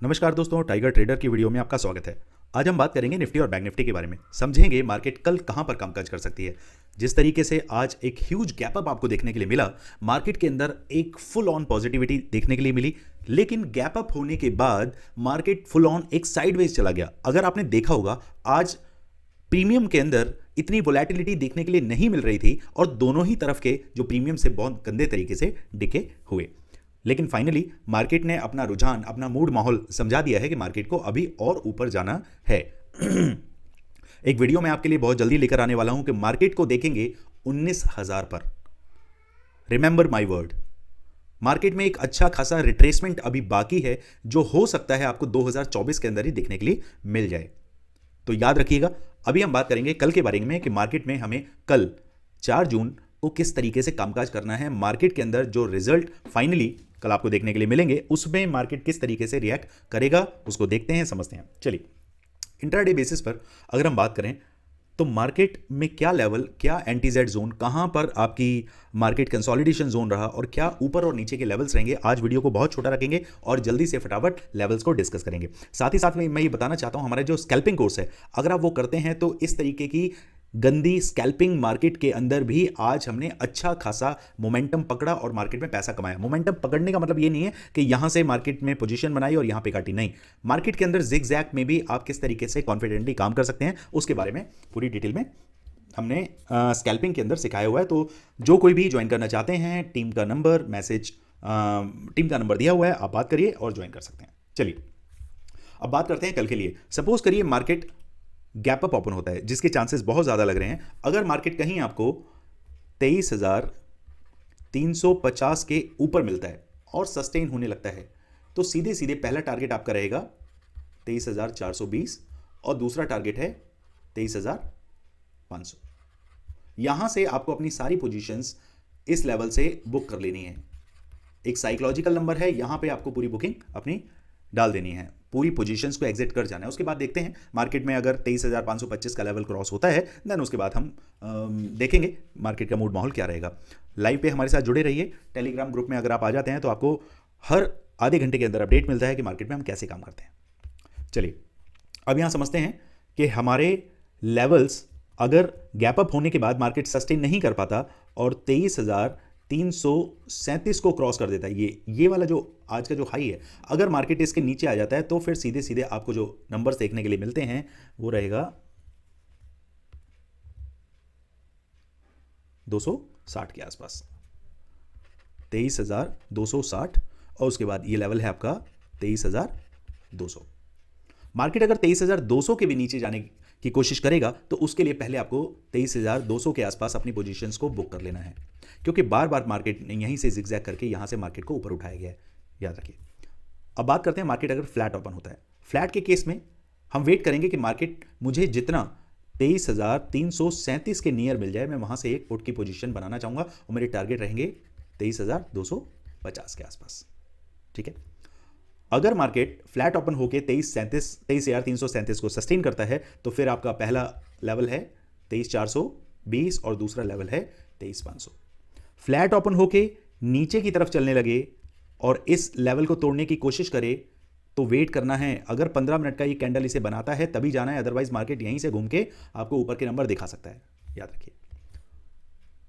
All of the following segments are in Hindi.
नमस्कार दोस्तों, टाइगर ट्रेडर की वीडियो में आपका स्वागत है। आज हम बात करेंगे निफ्टी और बैंक निफ्टी के बारे में। समझेंगे मार्केट कल कहां पर कामकाज कर सकती है। जिस तरीके से आज एक ह्यूज गैप अप आपको देखने के लिए मिला, मार्केट के अंदर एक फुल ऑन पॉजिटिविटी देखने के लिए मिली, लेकिन गैप अप होने के बाद मार्केट फुल ऑन एक साइडवेज चला गया। अगर आपने देखा होगा, आज प्रीमियम के अंदर इतनी वोलेटिलिटी देखने के लिए नहीं मिल रही थी और दोनों ही तरफ के जो प्रीमियम से बहुत गंदे तरीके से डिके हुए। लेकिन फाइनली मार्केट ने अपना रुझान, अपना मूड माहौल समझा दिया है कि मार्केट को अभी और ऊपर जाना है। एक वीडियो मैं आपके लिए बहुत जल्दी लेकर आने वाला हूं कि मार्केट को देखेंगे 19,000 पर। रिमेंबर माय वर्ड, मार्केट में एक अच्छा खासा रिट्रेसमेंट अभी बाकी है, जो हो सकता है आपको 2024 के अंदर ही देखने के लिए मिल जाए। तो याद रखिएगा, अभी हम बात करेंगे कल के बारे में कि मार्केट में हमें कल 4 जून को किस तरीके से कामकाज करना है। मार्केट के अंदर जो रिजल्ट फाइनली कल आपको देखने के लिए मिलेंगे, उसमें मार्केट किस तरीके से रिएक्ट करेगा, उसको देखते हैं, समझते हैं। चलिए, इंट्राडे बेसिस पर अगर हम बात करें तो मार्केट में क्या लेवल, क्या एंटी जेड जोन, कहां पर आपकी मार्केट कंसोलिडेशन जोन रहा और क्या ऊपर और नीचे के लेवल्स रहेंगे। आज वीडियो को बहुत छोटा रखेंगे और जल्दी से फटाफट लेवल्स को डिस्कस करेंगे। साथ ही साथ में मैं ये बताना चाहता हूं, हमारा जो स्कैल्पिंग कोर्स है, अगर आप वो करते हैं तो इस तरीके की गंदी स्कैल्पिंग मार्केट के अंदर भी आज हमने अच्छा खासा मोमेंटम पकड़ा और मार्केट में पैसा कमाया। मोमेंटम पकड़ने का मतलब ये नहीं है कि यहां से मार्केट में पोजीशन बनाई और यहां पे काटी, नहीं। मार्केट के अंदर जिग-जैग में भी आप किस तरीके से कॉन्फिडेंटली काम कर सकते हैं, उसके बारे में पूरी डिटेल में हमने स्कैल्पिंग के अंदर सिखाया हुआ है। तो जो कोई भी ज्वाइन करना चाहते हैं, टीम का नंबर टीम का नंबर दिया हुआ है, आप बात करिए और ज्वाइन कर सकते हैं। चलिए, अब बात करते हैं कल के लिए। सपोज करिए मार्केट गैप अप ओपन होता है, जिसके चांसेस बहुत ज़्यादा लग रहे हैं। अगर मार्केट कहीं आपको 23,350 के ऊपर मिलता है और सस्टेन होने लगता है, तो सीधे सीधे पहला टारगेट आपका रहेगा 23,420 और दूसरा टारगेट है 23,500। यहां से आपको अपनी सारी पोजीशंस इस लेवल से बुक कर लेनी है। एक साइकोलॉजिकल नंबर है, यहां पे आपको पूरी बुकिंग अपनी डाल देनी है, पूरी पोजीशंस को एग्जिट कर जाना है। उसके बाद देखते हैं मार्केट में अगर 23,525 का लेवल क्रॉस होता है, देन उसके बाद हम देखेंगे मार्केट का मूड माहौल क्या रहेगा। लाइव पे हमारे साथ जुड़े रहिए। टेलीग्राम ग्रुप में अगर आप आ जाते हैं तो आपको हर आधे घंटे के अंदर अपडेट मिलता है कि मार्केट में हम कैसे काम करते हैं। चलिए, अब यहां समझते हैं कि हमारे लेवल्स अगर गैप अप होने के बाद मार्केट सस्टेन नहीं कर पाता और 23,337 को क्रॉस कर देता है, ये वाला जो आज का जो हाई है, अगर मार्केट इसके नीचे आ जाता है तो फिर सीधे सीधे आपको जो नंबर्स देखने के लिए मिलते हैं वो रहेगा 260 के आसपास, 23,260, और उसके बाद ये लेवल है आपका 23,200। मार्केट अगर 23,200 के भी नीचे जाने की कोशिश करेगा तो उसके लिए पहले आपको 23,200 के आसपास अपनी पोजीशंस को बुक कर लेना है, क्योंकि बार बार मार्केट ने यहीं से जिगजैग करके यहां से मार्केट को ऊपर उठाया गया है, याद रखिए। अब बात करते हैं मार्केट अगर फ्लैट ओपन होता है। फ्लैट के केस में हम वेट करेंगे कि मार्केट मुझे जितना 23,337 के नियर मिल जाए, मैं वहां से एक पुट की पोजीशन बनाना चाहूंगा और मेरे टारगेट रहेंगे 23,250 के आसपास। ठीक है, अगर मार्केट फ्लैट ओपन होकर 23,337 को सस्टेन करता है तो फिर आपका पहला लेवल है 23,420 और दूसरा लेवल है 23,500। फ्लैट ओपन होके नीचे की तरफ चलने लगे और इस लेवल को तोड़ने की कोशिश करे तो वेट करना है। अगर 15 मिनट का ये कैंडल इसे बनाता है तभी जाना है, अदरवाइज मार्केट यहीं से घूम के आपको ऊपर के नंबर दिखा सकता है, याद रखिए।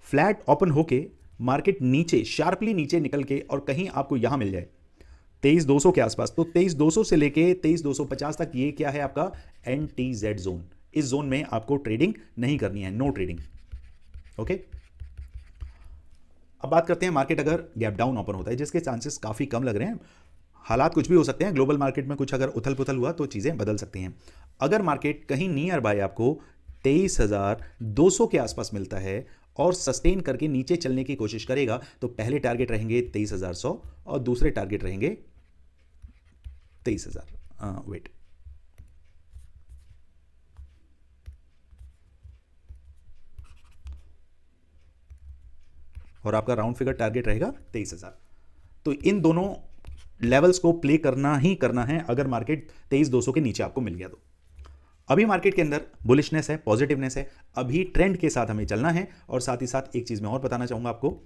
फ्लैट ओपन होके मार्केट नीचे, शार्पली नीचे निकल के और कहीं आपको यहां मिल जाए 23,200 के आसपास, तो 23,200 से लेके 23,250 तक ये क्या है आपका एंटी जेड जोन। इस जोन में आपको ट्रेडिंग नहीं करनी है, नो ट्रेडिंग। ओके, अब बात करते हैं मार्केट अगर गैप डाउन ओपन होता है, जिसके चांसेस काफी कम लग रहे हैं। हालात कुछ भी हो सकते हैं, ग्लोबल मार्केट में कुछ अगर उथल पुथल हुआ तो चीजें बदल सकती हैं। अगर मार्केट कहीं नियर बाय आपको 23,200 के आसपास मिलता है और सस्टेन करके नीचे चलने की कोशिश करेगा तो पहले टारगेट रहेंगे 23,100 और दूसरे टारगेट रहेंगे 23,000। वेट, और आपका राउंड फिगर टारगेट रहेगा 23,000। तो इन दोनों लेवल्स को प्ले करना ही करना है अगर मार्केट 23,200 के नीचे आपको मिल गया तो। अभी मार्केट के अंदर बुलिशनेस है, पॉजिटिवनेस है, अभी ट्रेंड के साथ हमें चलना है। और साथ ही साथ एक चीज मैं और बताना चाहूंगा आपको,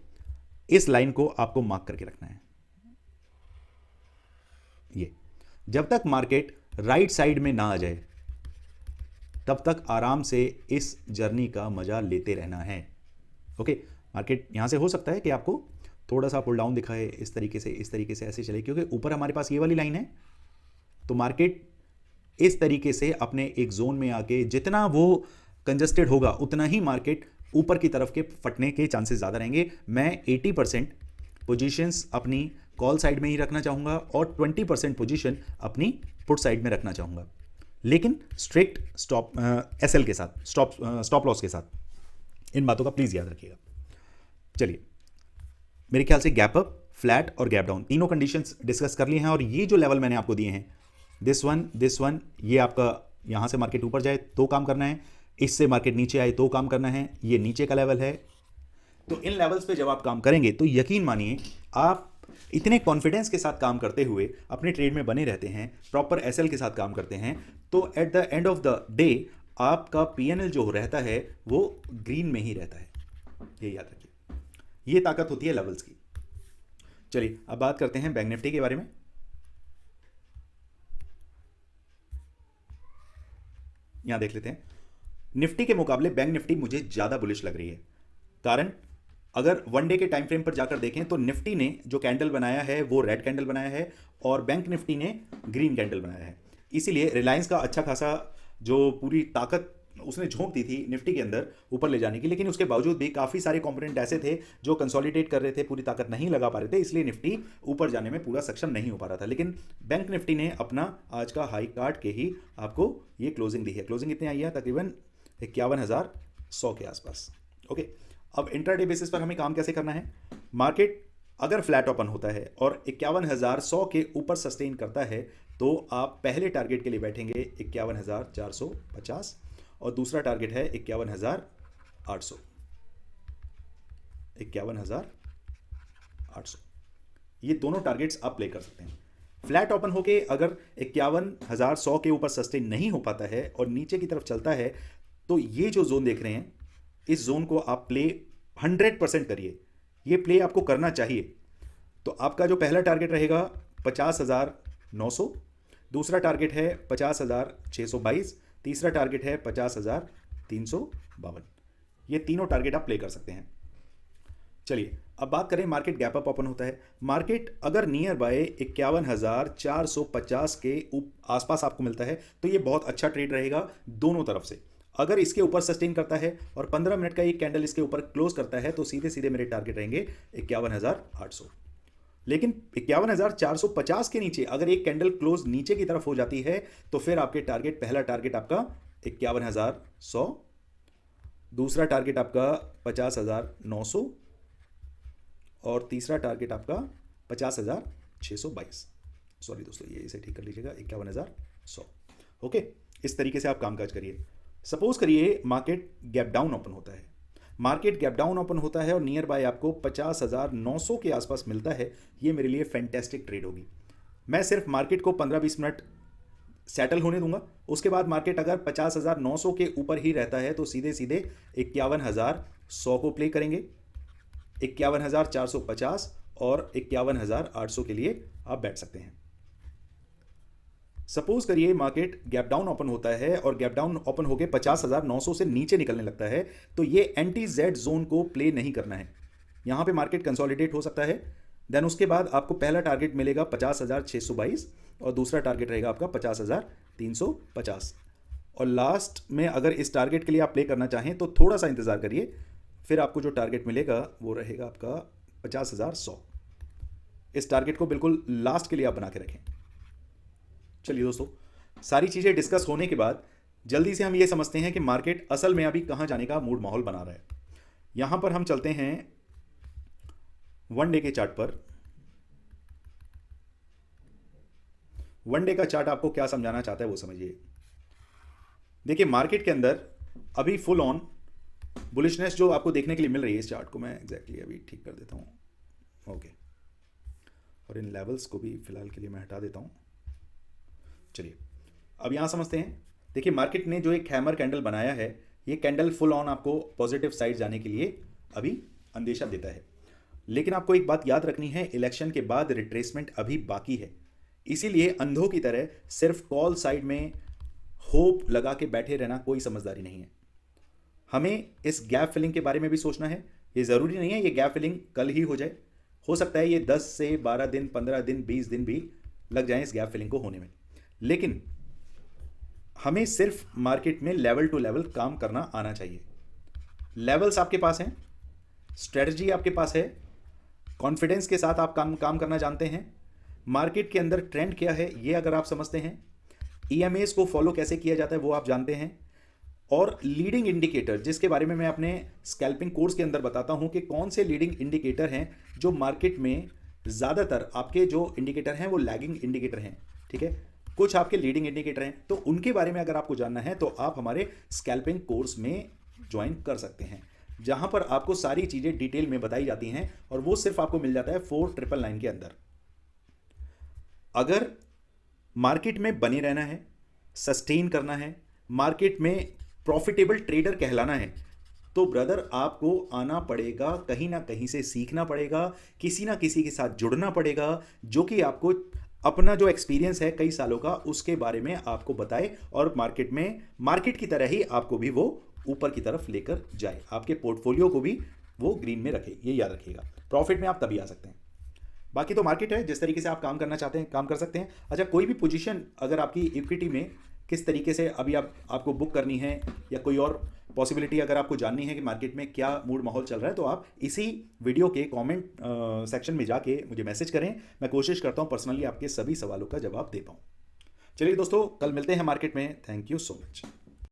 इस लाइन को आपको मार्क करके रखना है। ये जब तक मार्केट राइट साइड में ना आ जाए तब तक आराम से इस जर्नी का मजा लेते रहना है। ओके, मार्केट यहां से हो सकता है कि आपको थोड़ा सा पुल डाउन दिखाए, इस तरीके से ऐसे चले, क्योंकि ऊपर हमारे पास ये वाली लाइन है। तो मार्केट इस तरीके से अपने एक जोन में आके जितना वो कंजस्टेड होगा उतना ही मार्केट ऊपर की तरफ के फटने के चांसेस ज़्यादा रहेंगे। मैं 80% पोजीशंस अपनी कॉल साइड में ही रखना चाहूँगा और 20% पोजीशन अपनी पुट साइड में रखना चाहूँगा, लेकिन स्ट्रिक्ट स्टॉप एसएल के साथ, स्टॉप लॉस के साथ। इन बातों का प्लीज़ याद रखिएगा। चलिए, मेरे ख्याल से गैप अप, फ्लैट और गैप डाउन तीनों कंडीशंस डिस्कस कर लिए हैं। और ये जो लेवल मैंने आपको दिए हैं, दिस वन, ये आपका यहाँ से मार्केट ऊपर जाए तो काम करना है, इससे मार्केट नीचे आए तो काम करना है, ये नीचे का लेवल है। तो इन लेवल्स पे जब आप काम करेंगे तो यकीन मानिए आप इतने कॉन्फिडेंस के साथ काम करते हुए अपने ट्रेड में बने रहते हैं, प्रॉपर एसएल के साथ काम करते हैं, तो at the end of the day आपका पीएनएल जो रहता है वो ग्रीन में ही रहता है। ये याद रखिए, ये ताकत होती है लेवल्स की। चलिए अब बात करते हैं बैंक निफ्टी के बारे में। यहां देख लेते हैं, निफ्टी के मुकाबले बैंक निफ्टी मुझे ज्यादा बुलिश लग रही है। कारण अगर वन डे के टाइम फ्रेम पर जाकर देखें तो निफ्टी ने जो कैंडल बनाया है वो रेड कैंडल बनाया है और बैंक निफ्टी ने ग्रीन कैंडल बनाया है। इसीलिए रिलायंस का अच्छा खासा जो पूरी ताकत उसने झोंक दी थी निफ्टी के अंदर ऊपर ले जाने की, लेकिन उसके बावजूद भी काफ़ी सारे कंपोनेंट ऐसे थे जो कंसोलिडेट कर रहे थे, पूरी ताकत नहीं लगा पा रहे थे, इसलिए निफ्टी ऊपर जाने में पूरा सक्षम नहीं हो पा रहा था। लेकिन बैंक निफ्टी ने अपना आज का हाई काट के ही आपको ये क्लोजिंग दी है। क्लोजिंग कितनी आई है? तकरीबन 51,100 के आसपास। ओके, अब इंट्राडे बेसिस पर हमें काम कैसे करना है? मार्केट अगर फ्लैट ओपन होता है और 51,100 के ऊपर सस्टेन करता है तो आप पहले टारगेट के लिए बैठेंगे 51,450 और दूसरा टारगेट है 51,800। 51,800, ये दोनों टारगेट्स आप प्ले कर सकते हैं। फ्लैट ओपन होके अगर 51,100 के ऊपर सस्टेन नहीं हो पाता है और नीचे की तरफ चलता है तो ये जो जोन देख रहे हैं, इस जोन को आप प्ले 100% करिए। ये प्ले आपको करना चाहिए। तो आपका जो पहला टारगेट रहेगा 50,900, दूसरा टारगेट है 50,622, तीसरा टारगेट है 50,352। ये तीनों टारगेट आप प्ले कर सकते हैं। चलिए अब बात करें, मार्केट गैप अप ओपन होता है। मार्केट अगर नियर बाय 51,450 के आसपास आपको मिलता है तो ये बहुत अच्छा ट्रेड रहेगा दोनों तरफ से। अगर इसके ऊपर सस्टेन करता है और 15 मिनट का एक कैंडल इसके ऊपर क्लोज करता है तो सीधे सीधे मेरे टारगेट रहेंगे 51,800। लेकिन 51,450 के नीचे अगर एक कैंडल क्लोज नीचे की तरफ हो जाती है तो फिर आपके टारगेट, पहला टारगेट आपका 51,100, दूसरा टारगेट आपका 50,900 और तीसरा टारगेट आपका 50,622। सॉरी दोस्तों, ये इसे ठीक कर लीजिएगा, 51,100। ओके, इस तरीके से आप कामकाज करिए। सपोज करिए मार्केट गैप डाउन ओपन होता है, मार्केट गैप डाउन ओपन होता है और नियर बाय आपको 50,900 के आसपास मिलता है। ये मेरे लिए फैंटेस्टिक ट्रेड होगी। मैं सिर्फ मार्केट को 15-20 मिनट सेटल होने दूंगा। उसके बाद मार्केट अगर 50,900 के ऊपर ही रहता है तो सीधे सीधे 51,100 को प्ले करेंगे, 51,450 और 51,800 के लिए आप बैठ सकते हैं। सपोज करिए मार्केट गैप डाउन ओपन होता है और गैप डाउन ओपन होकर 50,900 से नीचे निकलने लगता है तो ये एंटी जेड जोन को प्ले नहीं करना है। यहां पे मार्केट कंसोलिडेट हो सकता है। देन उसके बाद आपको पहला टारगेट मिलेगा 50,622 और दूसरा टारगेट रहेगा आपका 50,350। और लास्ट में अगर इस टारगेट के लिए आप प्ले करना चाहें तो थोड़ा सा इंतजार करिए, फिर आपको जो टारगेट मिलेगा वो रहेगा आपका 50,100। इस टारगेट को बिल्कुल लास्ट के लिए आप बना के रखें। चलिए दोस्तों, सारी चीज़ें डिस्कस होने के बाद जल्दी से हम ये समझते हैं कि मार्केट असल में अभी कहाँ जाने का मूड माहौल बना रहा है। यहाँ पर हम चलते हैं वन डे के चार्ट पर। वन डे का चार्ट आपको क्या समझाना चाहता है वो समझिए। देखिए, मार्केट के अंदर अभी फुल ऑन बुलिशनेस जो आपको देखने के लिए मिल रही है, इस चार्ट को मैं एग्जैक्टली अभी ठीक कर देता हूँ। ओके, और इन लेवल्स को भी फिलहाल के लिए मैं हटा देता हूँ। चलिए अब यहां समझते हैं। देखिए, मार्केट ने जो एक हैमर कैंडल बनाया है, ये कैंडल फुल ऑन आपको पॉजिटिव साइड जाने के लिए अभी अंदेशा देता है। लेकिन आपको एक बात याद रखनी है, इलेक्शन के बाद रिट्रेसमेंट अभी बाकी है। इसीलिए अंधों की तरह सिर्फ कॉल साइड में होप लगा के बैठे रहना कोई समझदारी नहीं है। हमें इस गैप फिलिंग के बारे में भी सोचना है। ये ज़रूरी नहीं है ये गैप फिलिंग कल ही हो जाए, हो सकता है ये 10 से 12 दिन, 15 दिन, 20 दिन भी लग जाएं इस गैप फिलिंग को होने में। लेकिन हमें सिर्फ मार्केट में लेवल टू लेवल काम करना आना चाहिए। लेवल्स आपके पास हैं, स्ट्रेटजी आपके पास है, कॉन्फिडेंस के साथ आप काम करना जानते हैं, मार्केट के अंदर ट्रेंड क्या है ये अगर आप समझते हैं, ईएमएस को फॉलो कैसे किया जाता है वो आप जानते हैं, और लीडिंग इंडिकेटर जिसके बारे में मैं अपने स्कैल्पिंग कोर्स के अंदर बताता हूं कि कौन से लीडिंग इंडिकेटर हैं जो मार्केट में ज़्यादातर आपके जो इंडिकेटर हैं वो लैगिंग इंडिकेटर हैं, ठीक है, कुछ आपके लीडिंग इंडिकेटर हैं, तो उनके बारे में अगर आपको जानना है तो आप हमारे स्कैल्पिंग कोर्स में ज्वाइन कर सकते हैं, जहां पर आपको सारी चीज़ें डिटेल में बताई जाती हैं और वो सिर्फ आपको मिल जाता है 4999 के अंदर। अगर मार्केट में बने रहना है, सस्टेन करना है, मार्केट में प्रॉफिटेबल ट्रेडर कहलाना है, तो ब्रदर आपको आना पड़ेगा, कहीं ना कहीं से सीखना पड़ेगा, किसी ना किसी के साथ जुड़ना पड़ेगा जो कि आपको अपना जो एक्सपीरियंस है कई सालों का उसके बारे में आपको बताए और मार्केट की तरह ही आपको भी वो ऊपर की तरफ लेकर जाए, आपके पोर्टफोलियो को भी वो ग्रीन में रखे। ये याद रखिएगा, प्रॉफिट में आप तभी आ सकते हैं। बाकी तो मार्केट है, जिस तरीके से आप काम करना चाहते हैं काम कर सकते हैं। अच्छा, कोई भी पोजीशन अगर आपकी इक्विटी में किस तरीके से अभी आपको बुक करनी है या कोई और पॉसिबिलिटी अगर आपको जाननी है कि मार्केट में क्या मूड माहौल चल रहा है, तो आप इसी वीडियो के कमेंट सेक्शन में जाके मुझे मैसेज करें। मैं कोशिश करता हूं पर्सनली आपके सभी सवालों का जवाब दे पाऊं। चलिए दोस्तों, कल मिलते हैं मार्केट में। Thank you so much.